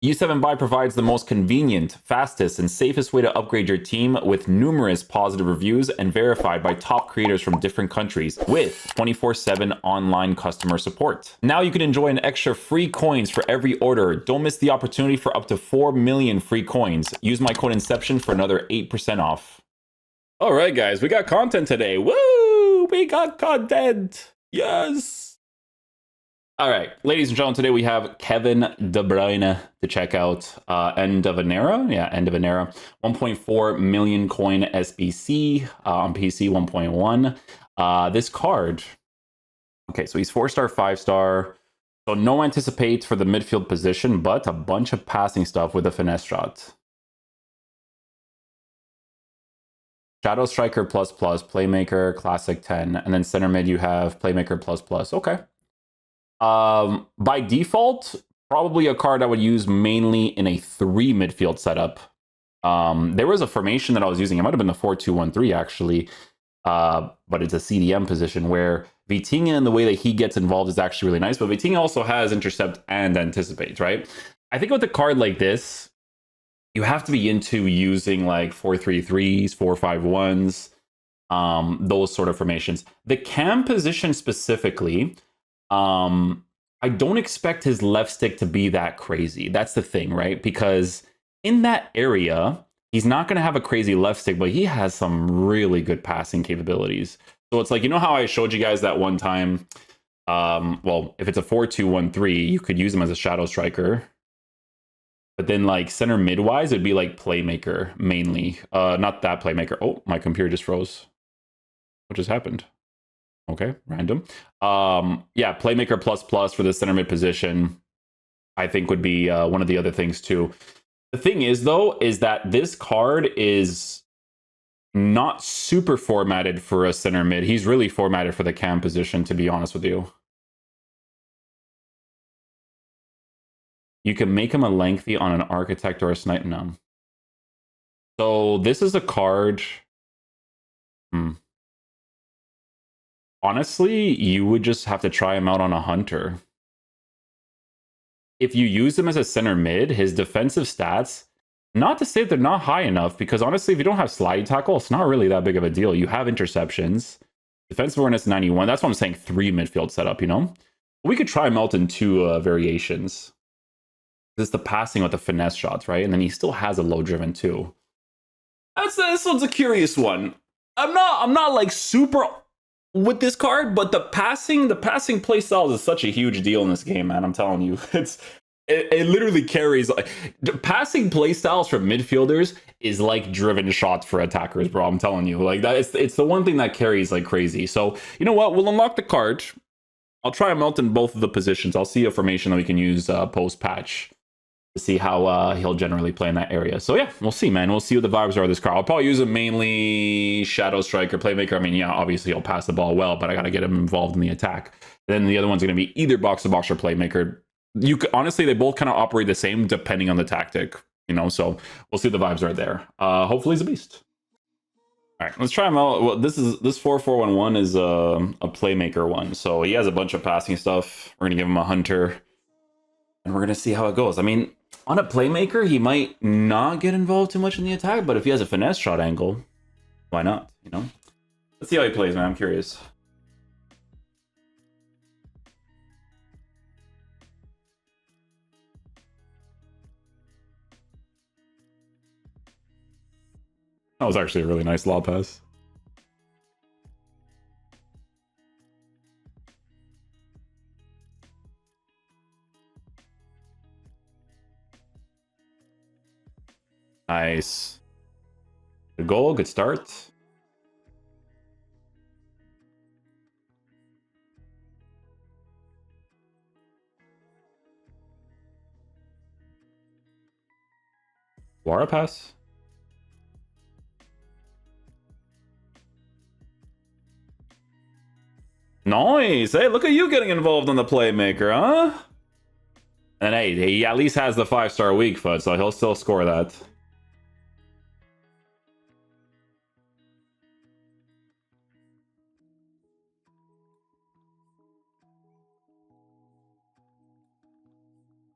U7 Buy provides the most convenient, fastest, and safest way to upgrade your team with numerous positive reviews and verified by top creators from different countries with 24/7 online customer support. Now you can enjoy an extra free coins for every order. Don't miss the opportunity for up to 4 million free coins. Use my code Inception for another 8% off. All right, guys, we got content today. Woo! We got content. Yes. All right, ladies and gentlemen, today we have Kevin De Bruyne to check out. End of an era. Yeah, end of an era. 1.4 million coin SBC on PC 1.1. This card. Okay, so he's 4-star, 5-star. So no anticipate for the midfield position, but a bunch of passing stuff with a finesse shot. Shadow Striker ++, Playmaker, Classic 10, and then center mid you have Playmaker ++. Okay. By default, probably a card I would use mainly in a 3 midfield setup. There was a formation that I was using. It might have been the 4-2-1-3 actually, but it's a CDM position where Vitinha and the way that he gets involved is actually really nice. But Vitinha also has intercept and anticipate, right? I think with a card like this, you have to be into using like 4-3-3s, 4-5-1s, those sort of formations. The cam position specifically, I don't expect his left stick to be that crazy. That's the thing, right? Because in that area, he's not going to have a crazy left stick, but he has some really good passing capabilities. So it's like, you know how I showed you guys that one time? Well, if it's a 4-2-1-3, you could use him as a shadow striker. But then like center midwise, it'd be like playmaker mainly. Not that playmaker. Oh, my computer just froze. What just happened? Okay, random. Yeah, Playmaker ++ for the center mid position, I think would be one of the other things too. The thing is, though, is that this card is not super formatted for a center mid. He's really formatted for the cam position, to be honest with you. You can make him a lengthy on an architect or a sniper. No. So this is a card. Honestly, you would just have to try him out on a hunter. If you use him as a center mid, his defensive stats, not to say they're not high enough, because honestly, if you don't have slide tackle, it's not really that big of a deal. You have interceptions, defensive awareness 91. That's what I'm saying, 3 midfield setup, you know? We could try him out in 2 variations. This is the passing with the finesse shots, right? And then he still has a low driven too. This one's a curious one. I'm not like super with this card, but the passing playstyle is such a huge deal in this game, man. I'm telling you, it literally carries. Like, passing playstyles for midfielders is like driven shots for attackers, bro. I'm telling you, like that. It's the one thing that carries like crazy. So you know what? We'll unlock the card. I'll try him out in both of the positions. I'll see a formation that we can use post patch to see how he'll generally play in that area. So yeah, we'll see, man. We'll see what the vibes are of this card. I'll probably use him mainly shadow striker, playmaker. I mean, yeah, obviously he'll pass the ball well, but I got to get him involved in the attack. Then the other one's going to be either box to box or playmaker. You could, honestly, they both kind of operate the same depending on the tactic, you know. So we'll see what the vibes are there. Hopefully he's a beast. All right, let's try him out. Well, this 4-4-1-1 is a playmaker one, so he has a bunch of passing stuff. We're gonna give him a hunter, and we're gonna see how it goes. I mean, on a playmaker, he might not get involved too much in the attack, but if he has a finesse shot angle, why not, you know? Let's see how he plays, man. I'm curious. That was actually a really nice lob pass. Nice. Good goal, good start. Wara pass. Nice. Hey, look at you getting involved in the playmaker, huh? And hey, he at least has the 5-star weak foot, so he'll still score that.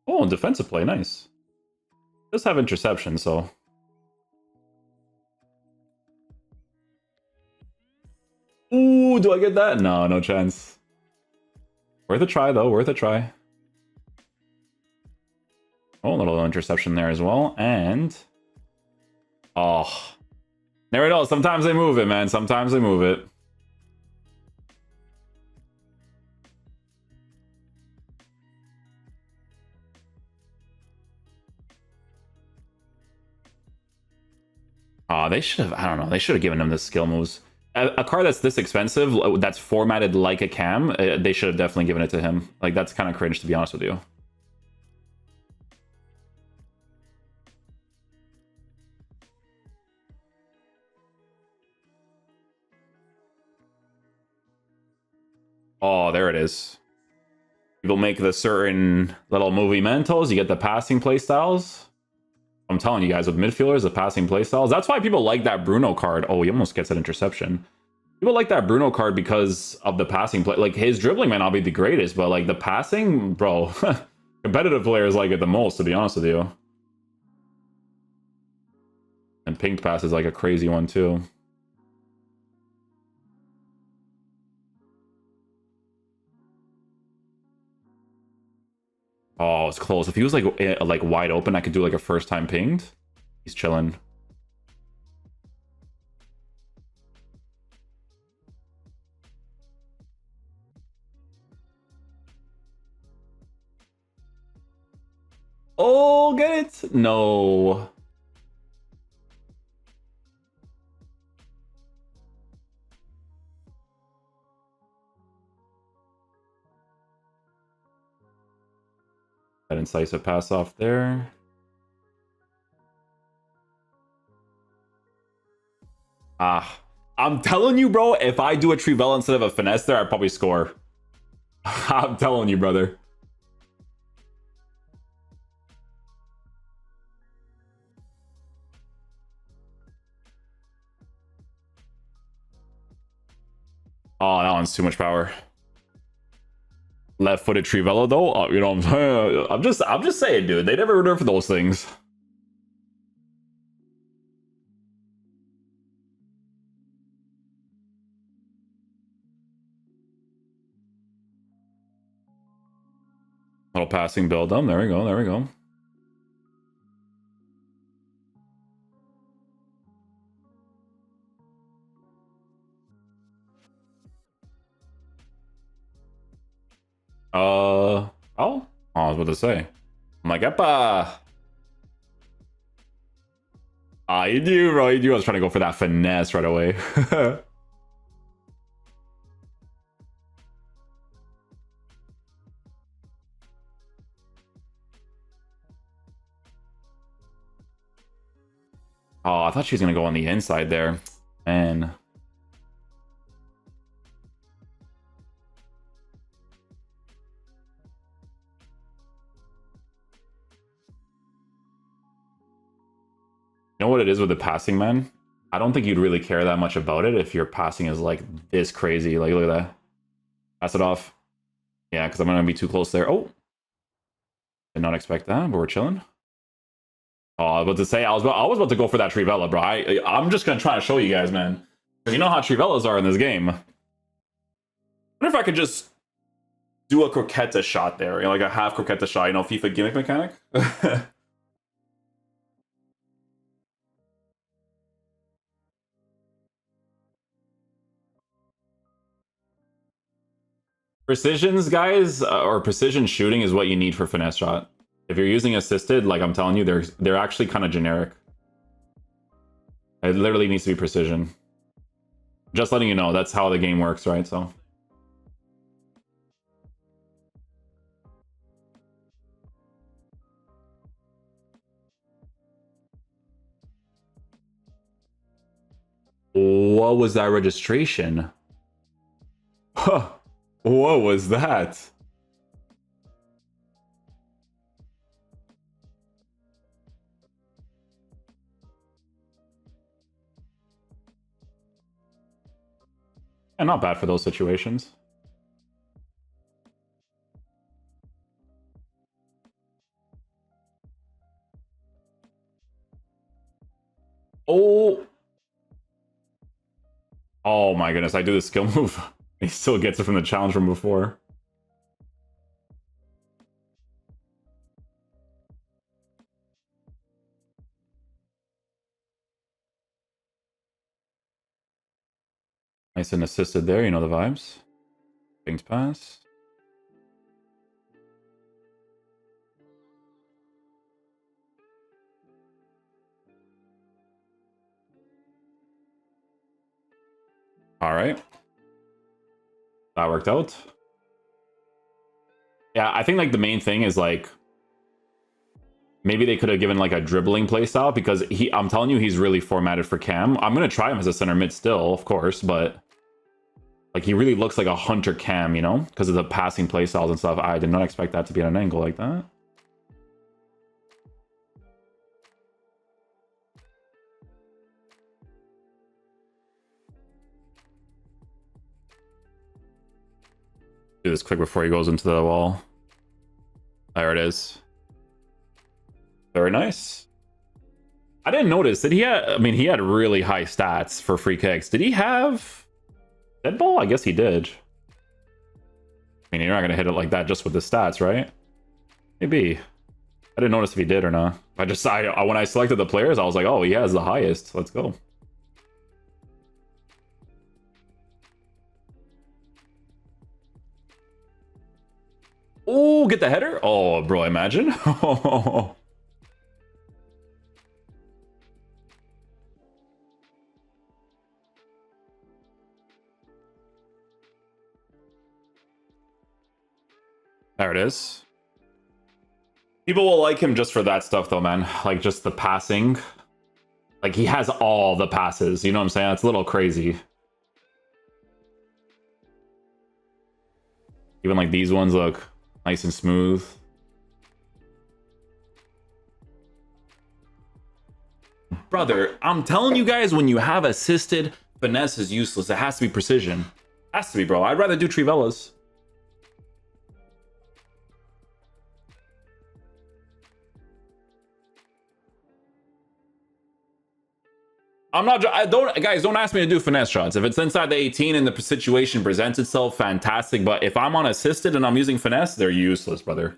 Oh, defensive play, nice. Just have interception, so. Ooh, do I get that? No, no chance. Worth a try, though. Worth a try. Oh, a little interception there as well. And... oh. Never know. Sometimes they move it, man. Sometimes they move it. They should have... I don't know. They should have given him the skill moves. A card that's this expensive, that's formatted like a cam, they should have definitely given it to him. Like, that's kind of cringe, to be honest with you. Oh, there it is. People make the certain little movimentos. You get the passing playstyles. I'm telling you guys, with midfielders, the passing playstyles. That's why people like that Bruno card. Oh, he almost gets an interception. People like that Bruno card because of the passing play. Like, his dribbling might not be the greatest, but like the passing, bro, competitive players like it the most, to be honest with you. And pink pass is like a crazy one too. Oh, it's close. If he was like wide open, I could do like a first time pinged. He's chilling. Oh, get it? No. That incisive pass off there. I'm telling you, bro, if I do a Trivella instead of a finesse there, I'd probably score. I'm telling you, brother. Oh, that one's too much power. Left-footed Trivella, though, you know what I'm saying? I'm just saying, dude. They never nerf those things. Little passing build them. There we go. There we go. Oh, I was about to say. I'm like, Epa. You do, bro. You do. I was trying to go for that finesse right away. Oh, I thought she was going to go on the inside there. Man. You know what it is with the passing, man? I don't think you'd really care that much about it if your passing is like this crazy. Like, look at that. Pass it off. Yeah, because I'm going to be too close there. Oh. Did not expect that, but we're chilling. Oh, I was about to say, I was about to go for that Trivella, bro. I'm just going to try to show you guys, man. Because you know how Trivellas are in this game. I wonder if I could just do a croqueta shot there. You know, like a half croqueta shot. You know, FIFA gimmick mechanic? Precisions, guys, or precision shooting is what you need for finesse shot. If you're using assisted, like I'm telling you, they're actually kind of generic. It literally needs to be precision. Just letting you know, that's how the game works, right? So. What was that registration? Huh. What was that? And not bad for those situations. Oh. Oh my goodness, I do the skill move. He still gets it from the challenge from before. Nice and assisted there, you know the vibes. Things pass. All right. That worked out. Yeah, I think like the main thing is like maybe they could have given like a dribbling playstyle because I'm telling you, he's really formatted for cam. I'm gonna try him as a center mid still, of course, but like he really looks like a hunter cam, you know, because of the passing playstyles and stuff. I did not expect that to be at an angle like that. Do this quick before he goes into the wall. There it is. Very nice. I didn't notice. Did he have, I mean, he had really high stats for free kicks. Did he have dead ball? I guess he did. I mean, you're not going to hit it like that just with the stats, right? Maybe. I didn't notice if he did or not. When I selected the players, I was like, oh, he has the highest. Let's go. Oh, get the header? Oh, bro, imagine. There it is. People will like him just for that stuff, though, man. Like, just the passing. Like, he has all the passes. You know what I'm saying? It's a little crazy. Even, like, these ones look nice and smooth. Brother, I'm telling you guys, when you have assisted, finesse is useless. It has to be precision. Has to be, bro. I'd rather do Trivella's. Guys, don't ask me to do finesse shots. If it's inside the 18 and the situation presents itself, fantastic. But if I'm on assisted and I'm using finesse, they're useless, brother.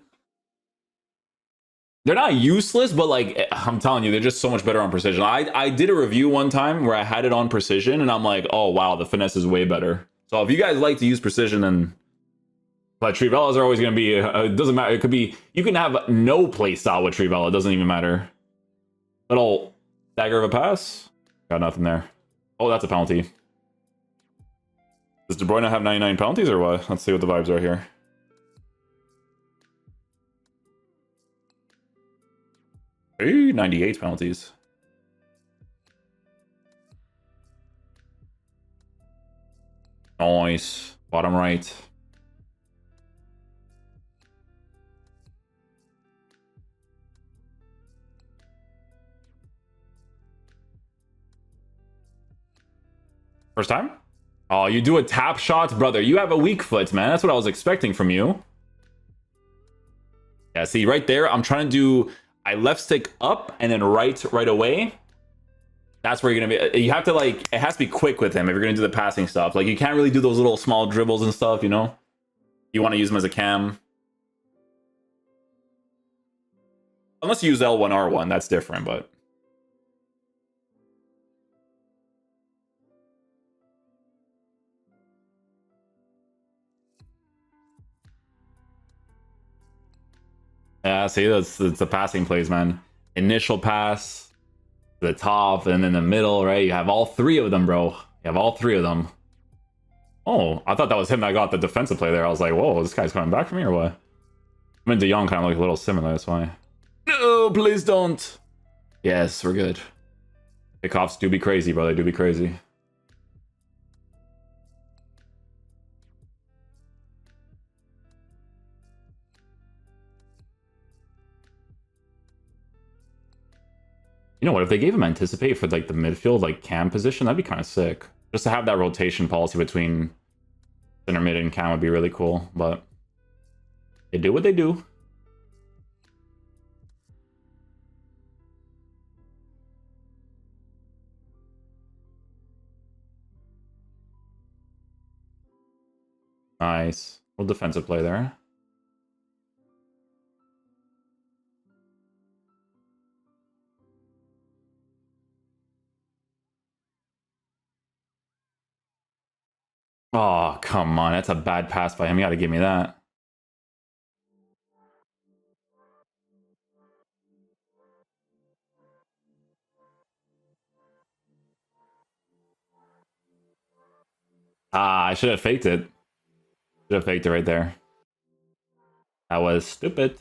They're not useless, but like, I'm telling you, they're just so much better on precision. I did a review one time where I had it on precision and I'm like, oh, wow, the finesse is way better. So if you guys like to use precision, then but Trivellas are always going to be, it doesn't matter. It could be, you can have no play style with Trivella. It doesn't even matter. Little dagger of a pass. Got nothing there. Oh, that's a penalty. Does De Bruyne have 99 penalties or what? Let's see what the vibes are here. Hey, 98 penalties. Nice. Bottom right. First time? Oh, you do a tap shot? Brother, you have a weak foot, man. That's what I was expecting from you. Yeah, see, right there, I'm trying to do... I left stick up and then right away. That's where you're going to be... You have to, like... It has to be quick with him if you're going to do the passing stuff. Like, you can't really do those little small dribbles and stuff, you know? You want to use him as a cam. Unless you use L1, R1, that's different, but... Yeah, see, it's the passing plays, man. Initial pass, to the top, and in the middle, right? You have all three of them, bro. You have all three of them. Oh, I thought that was him that got the defensive play there. I was like, whoa, this guy's coming back from me or what? I mean, De Jong kind of look a little similar, that's why. No, please don't. Yes, we're good. Kickoffs do be crazy, bro. They do be crazy. You know what? If they gave him anticipate for like the midfield, like cam position, that'd be kind of sick. Just to have that rotation policy between center mid and cam would be really cool. But they do what they do. Nice. Little defensive play there. Oh, come on. That's a bad pass by him. You got to give me that. Ah, I should have faked it. Should have faked it right there. That was stupid.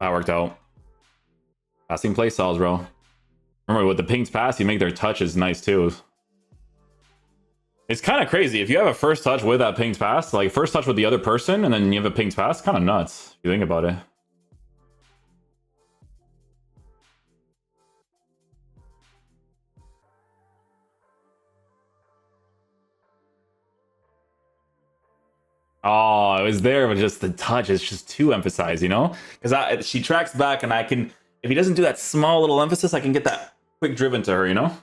That worked out. Passing play styles, bro. Remember, with the pings pass, you make their touches nice too. It's kind of crazy. If you have a first touch with that pings pass, like first touch with the other person, and then you have a pings pass, kind of nuts if you think about it. Oh, it was there, but just the touch is just too emphasized, you know? Because she tracks back, and I can, if he doesn't do that small little emphasis, I can get that quick driven to her, you know?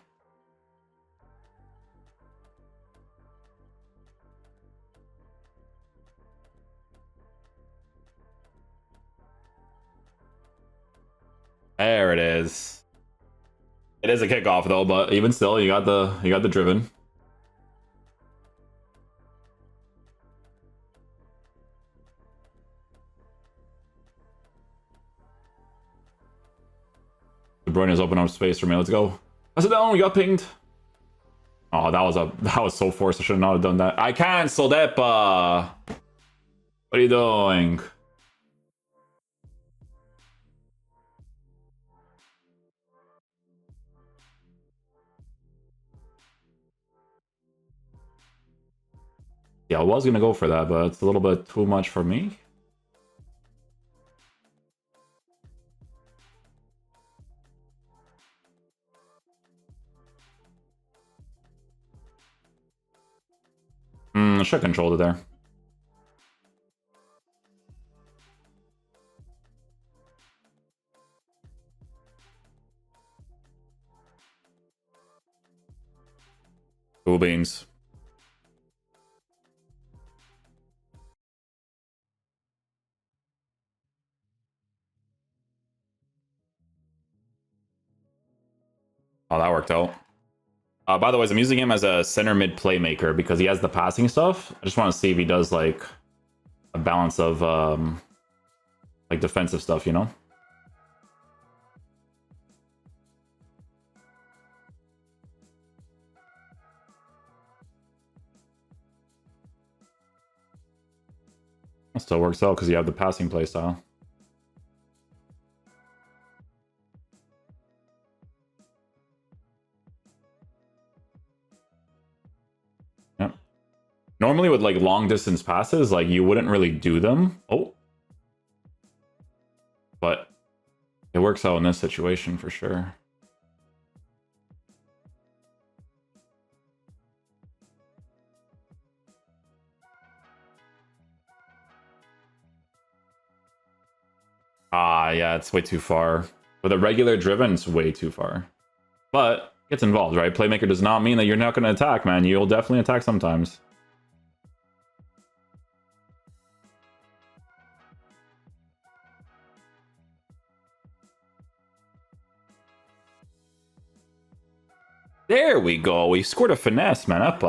There it is. It is a kickoff though, but even still, you got the driven. Bruyne has opened up space for me. Let's go. Pass it down. We got pinged. Oh, that was so forced. I should not have done that. I canceled it. What are you doing? Yeah, I was gonna go for that, but it's a little bit too much for me. I should have controlled it there. Cool beans. Oh, that worked out. By the way, I'm using him as a center mid playmaker because he has the passing stuff. I just want to see if he does like a balance of like defensive stuff, you know? It still works out because you have the passing play style. Yep. Normally with like long distance passes, like you wouldn't really do them. Oh. But it works out in this situation for sure. Ah, yeah, it's way too far. With a regular driven, it's way too far. But gets involved, right? Playmaker does not mean that you're not going to attack, man. You'll definitely attack sometimes. There we go. We scored a finesse, man. Up.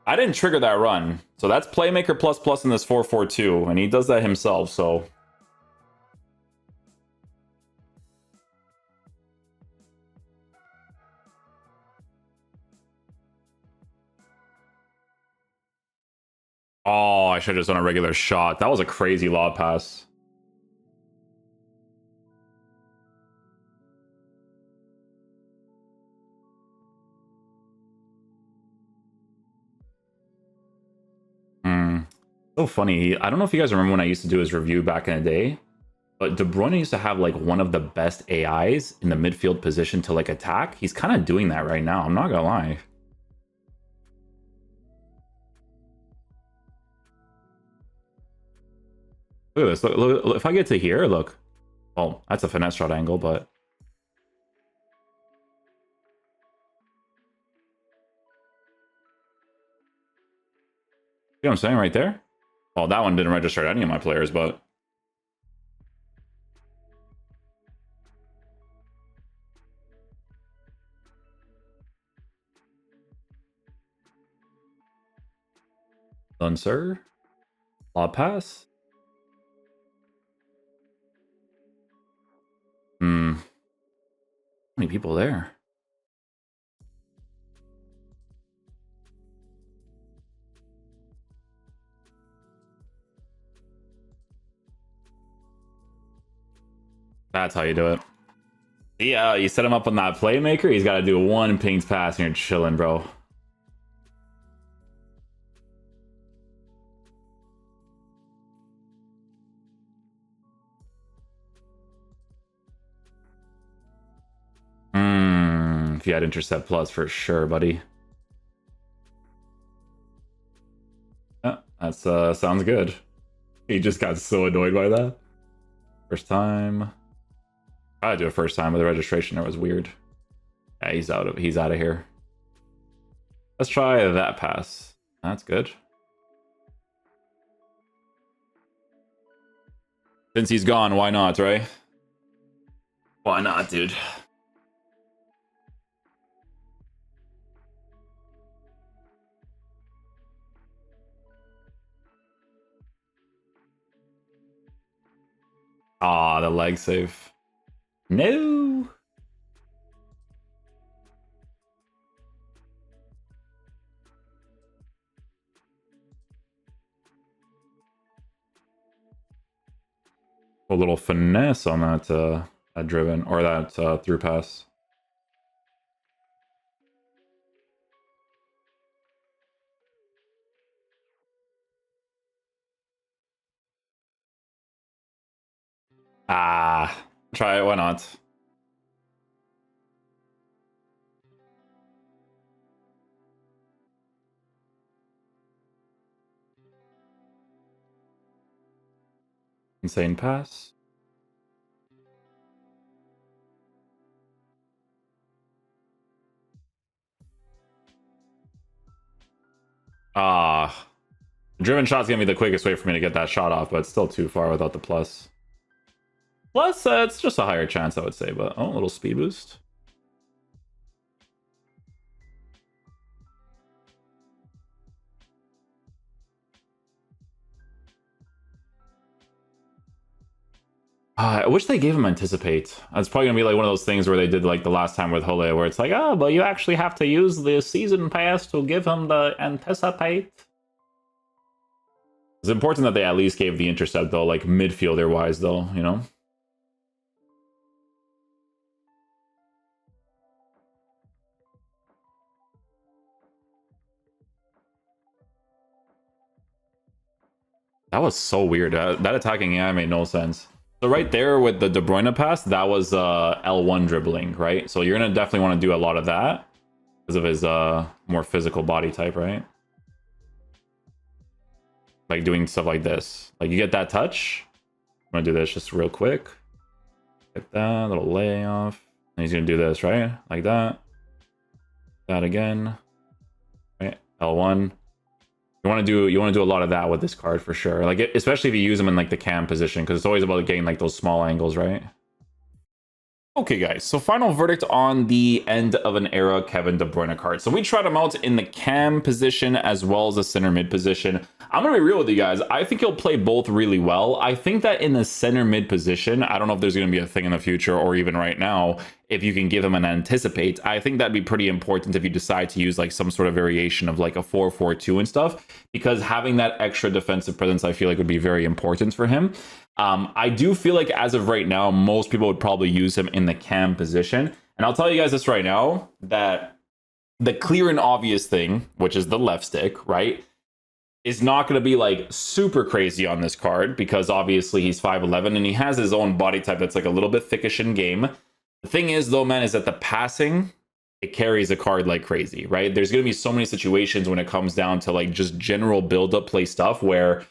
I didn't trigger that run. So that's Playmaker plus plus in this 4-4-2. And he does that himself, so... Oh, I should have just done a regular shot. That was a crazy lob pass. So funny. I don't know if you guys remember when I used to do his review back in the day, but De Bruyne used to have like one of the best AIs in the midfield position to like attack. He's kind of doing that right now. I'm not gonna lie. Look at this. Look, if I get to here, look. Oh, that's a finesse shot angle, but... You know what I'm saying right there? Well, that one didn't register any of my players, but... Done, sir. Lob pass. How many people there? That's how you do it. Yeah, you set him up on that playmaker, he's got to do one pinged pass and you're chilling, bro. If you had intercept plus for sure, buddy. Yeah, that's sounds good. He just got so annoyed by that. First time. I do it first time, but the registration there was weird. Yeah, he's out of here. Let's try that pass. That's good. Since he's gone, why not, right? Why not, dude? Ah, the leg save. No. A little finesse on that driven or that through pass. Ah, try it. Why not? Insane pass. Ah, driven shot's gonna be the quickest way for me to get that shot off, but it's still too far without the plus. Plus, it's just a higher chance, I would say, but oh, a little speed boost. I wish they gave him anticipate. It's probably gonna be like one of those things where they did like the last time with Hole, where it's like, oh, but you actually have to use the season pass to give him the anticipate. It's important that they at least gave the intercept though, like midfielder wise though, you know. That was so weird. That attacking AI made no sense. So right there with the De Bruyne pass, that was L1 dribbling, right? So you're gonna definitely want to do a lot of that because of his more physical body type, right? Like doing stuff like this. Like you get that touch. I'm gonna do this just real quick. Like that, little layoff. And he's gonna do this, right? Like that. That again. Right? L1. You want to do a lot of that with this card for sure. Like especially if you use them in like the cam position, because it's always about getting like those small angles, right? Okay, guys, so final verdict on the end of an era Kevin De Bruyne card. So we tried him out in the cam position as well as the center mid position. I'm going to be real with you guys. I think he'll play both really well. I think that in the center mid position, I don't know if there's going to be a thing in the future or even right now, if you can give him an anticipate. I think that'd be pretty important if you decide to use like some sort of variation of like a 4-4-2 and stuff, because having that extra defensive presence, I feel like would be very important for him. I do feel like as of right now, most people would probably use him in the cam position. And I'll tell you guys this right now, that the clear and obvious thing, which is the left stick, right, is not going to be like super crazy on this card, because obviously he's 5'11 and he has his own body type that's like a little bit thickish in game. The thing is though, man, is that the passing, it carries a card like crazy, right? There's going to be so many situations when it comes down to like just general build-up play stuff where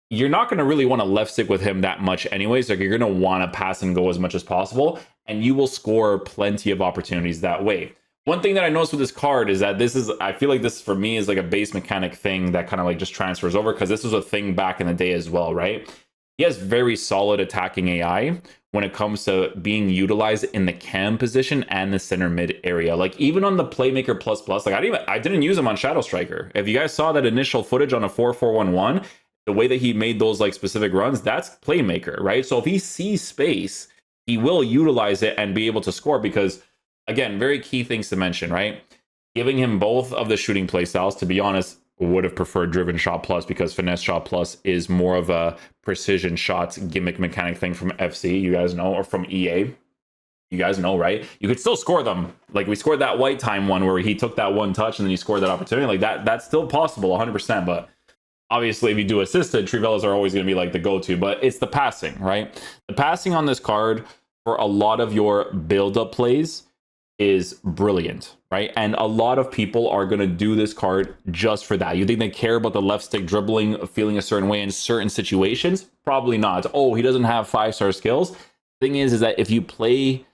you're not going to really want to left stick with him that much anyways. Like, you're going to want to pass and go as much as possible, and you will score plenty of opportunities that way. One thing that I noticed with this card is that I feel like this for me is like a base mechanic thing that kind of like just transfers over, because this was a thing back in the day as well, right? He has very solid attacking AI when it comes to being utilized in the cam position and the center mid area. Like, even on the playmaker plus plus, like I didn't use him on Shadow Striker. If you guys saw that initial footage on a 4-4-1-1, the way that he made those like specific runs, that's playmaker, right? So if he sees space, he will utilize it and be able to score, because again, very key things to mention, right? Giving him both of the shooting play styles, to be honest, would have preferred driven shot plus, because finesse shot plus is more of a precision shots gimmick mechanic thing from FC, you guys know, or from EA. You guys know, right? You could still score them. Like, we scored that white time one where he took that one touch and then he scored that opportunity. Like, that's still possible 100%. But obviously, if you do assisted, Trivelas are always going to be like the go-to. But it's the passing, right? The passing on this card for a lot of your build-up plays is brilliant, right? And a lot of people are going to do this card just for that. You think they care about the left stick dribbling, feeling a certain way in certain situations? Probably not. Oh, he doesn't have 5-star skills. Thing is that if you play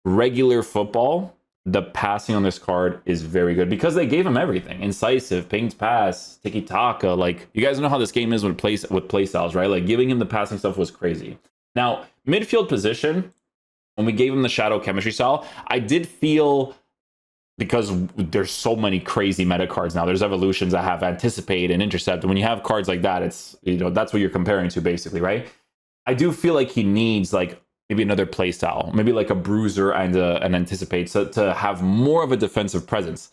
regular football, the passing on this card is very good, because they gave him everything: incisive, pinged pass, tiki-taka. Like, you guys know how this game is with play styles, right? Like, giving him the passing stuff was crazy. Now, midfield position, when we gave him the shadow chemistry style, I did feel, because there's so many crazy meta cards now, there's evolutions that have anticipate and intercept, and when you have cards like that, it's, you know, that's what you're comparing to basically, right? I do feel like he needs like maybe another play style, maybe like a bruiser and an anticipate, so to have more of a defensive presence.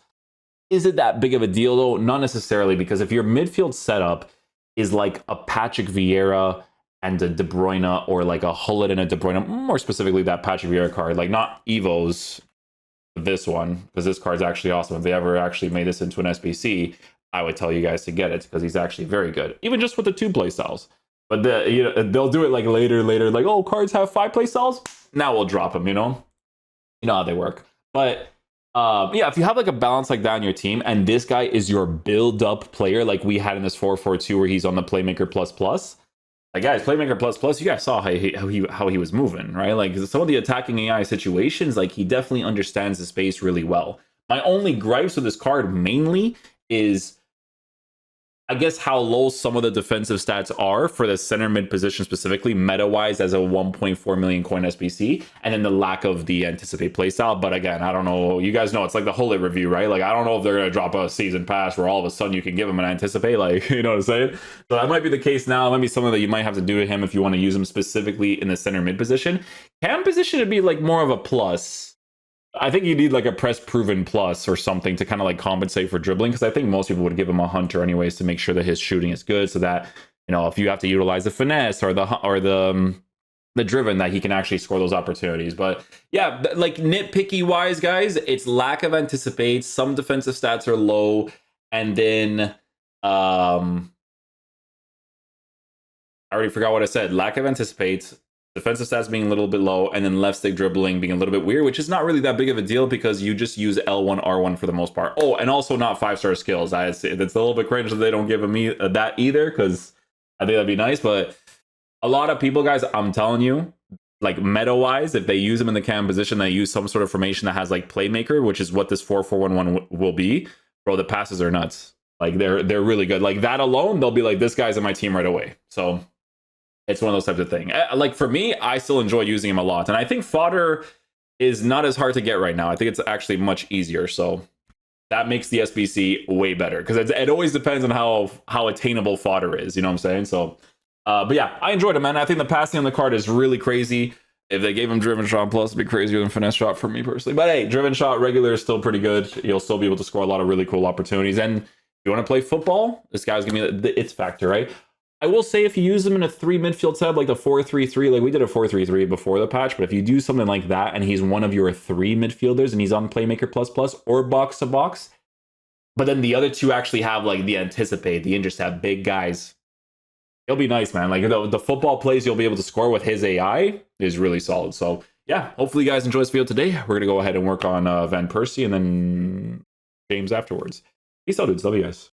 Is it that big of a deal though? Not necessarily, because if your midfield setup is like a Patrick Vieira and a De Bruyne, or like a Hullet and a De Bruyne, more specifically that Patrick Vieira card, like not Evo's, this one, because this card's actually awesome. If they ever actually made this into an SBC, I would tell you guys to get it, because he's actually very good, even just with the 2 play styles. But they'll do it like later, like, oh, cards have 5 play styles, now we'll drop them, you know how they work. But yeah, if you have like a balance like that on your team, and this guy is your build up player, like we had in this 4-4-2 where he's on the playmaker plus plus. Like, guys, playmaker plus plus, you guys saw how he was moving, right? Like, some of the attacking AI situations, like, he definitely understands the space really well. My only gripes with this card mainly is, I guess, how low some of the defensive stats are for the center mid position specifically, meta-wise, as a 1.4 million coin SBC, and then the lack of the anticipate playstyle. But again, I don't know. You guys know it's like the Hullet review, right? Like, I don't know if they're going to drop a season pass where all of a sudden you can give him an anticipate, like, you know what I'm saying? So that might be the case now. It might be something that you might have to do to him if you want to use him specifically in the center mid position. Cam position would be like more of a plus. I think you need like a press proven plus or something to kind of like compensate for dribbling, because I think most people would give him a hunter anyways to make sure that his shooting is good, so that, you know, if you have to utilize the finesse or the driven, that he can actually score those opportunities. But yeah, like nitpicky wise, guys, it's lack of anticipate. Some defensive stats are low, and then I already forgot what I said. Lack of anticipate, defensive stats being a little bit low, and then left stick dribbling being a little bit weird, which is not really that big of a deal because you just use L1, R1 for the most part. Oh, and also not 5-star skills. It's a little bit cringe that they don't give him that either, because I think that'd be nice. But a lot of people, guys, I'm telling you, like meta-wise, if they use him in the cam position, they use some sort of formation that has like playmaker, which is what this 4-4-1-1 will be. Bro, the passes are nuts. Like, they're really good. Like, that alone, they'll be like, this guy's in my team right away. So it's one of those types of things. Like, for me, I still enjoy using him a lot. And I think fodder is not as hard to get right now. I think it's actually much easier. So that makes the SBC way better, because it always depends on how attainable fodder is. You know what I'm saying? So, but yeah, I enjoyed it, man. I think the passing on the card is really crazy. If they gave him driven shot plus, it'd be crazier than finesse shot for me personally. But hey, driven shot regular is still pretty good. You'll still be able to score a lot of really cool opportunities. And if you want to play football, this guy's gonna be the it's factor, right? I will say, if you use them in a 3 midfield setup, like the 4-3-3, like we did a 4-3-3 before the patch, but if you do something like that and he's one of your 3 midfielders and he's on playmaker plus plus or box to box, but then the other 2 actually have like the anticipate, the intercept, big guys, it'll be nice, man. Like, the football plays you'll be able to score with his AI is really solid. So yeah, hopefully you guys enjoy this video today. We're gonna go ahead and work on Van Persie and then James afterwards. Peace out, dudes. Love you guys.